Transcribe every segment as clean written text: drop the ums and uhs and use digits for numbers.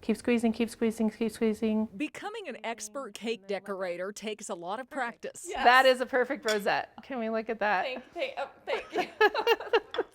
Keep squeezing, keep squeezing, keep squeezing. Becoming an expert cake decorator takes a lot of practice. Yes. That is a perfect rosette. Can we look at that? Thank you.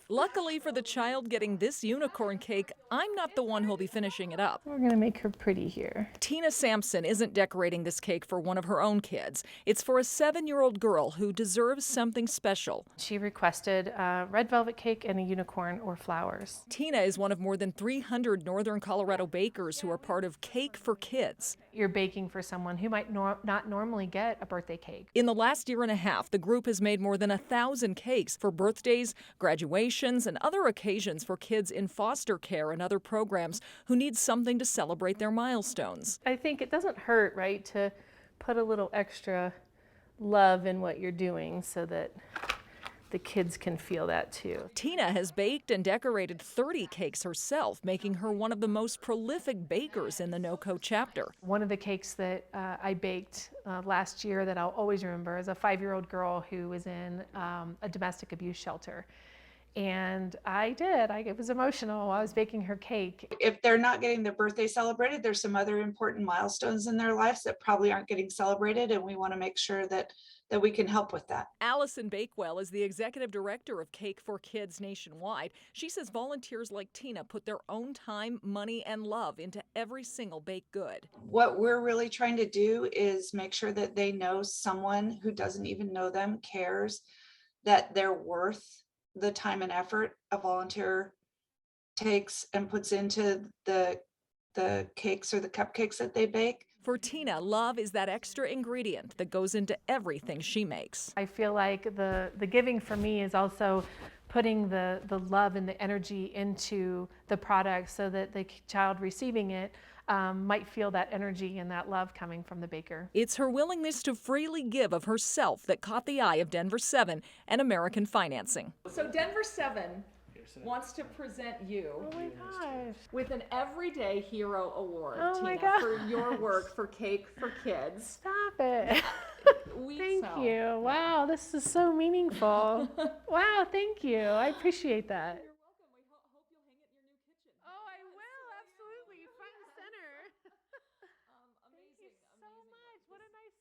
Luckily for the child getting this unicorn cake, I'm not the one who'll be finishing it up. We're gonna make her pretty here. Tina Sampson isn't decorating this cake for one of her own kids. It's for a 7-year-old girl who deserves something special. She requested a red velvet cake and a unicorn or flowers. Tina is one of more than 300 Northern Colorado bakers who are part of Cake for Kids. You're baking for someone who might not normally get a birthday cake. In the last year and a half, the group has made more than 1,000 cakes for birthdays, graduations, and other occasions for kids in foster care and other programs who need something to celebrate their milestones. I think it doesn't hurt, right, to put a little extra love in what you're doing so that the kids can feel that too. Tina has baked and decorated 30 cakes herself, making her one of the most prolific bakers in the NOCO chapter. One of the cakes that I baked last year that I'll always remember is a 5-year-old girl who was in a domestic abuse shelter. And it was emotional while I was baking her cake. If they're not getting their birthday celebrated, there's some other important milestones in their lives that probably aren't getting celebrated, and we want to make sure that we can help with that. Allison Bakewell is the executive director of Cake for Kids nationwide. She says volunteers like Tina put their own time, money, and love into every single baked good. What we're really trying to do is make sure that they know someone who doesn't even know them cares, that they're worth the time and effort a volunteer takes and puts into the cakes or the cupcakes that they bake. For Tina, love is that extra ingredient that goes into everything she makes. I feel like the giving for me is also putting the love and the energy into the product so that the child receiving it might feel that energy and that love coming from the baker. It's her willingness to freely give of herself that caught the eye of Denver 7 and American Financing. So Denver 7 wants to present you Oh my gosh. with an Everyday Hero Award, Oh my Tina, God. for your work for Cake for Kids. Stop it. Thank you. Wow, this is so meaningful. Wow, thank you. I appreciate that.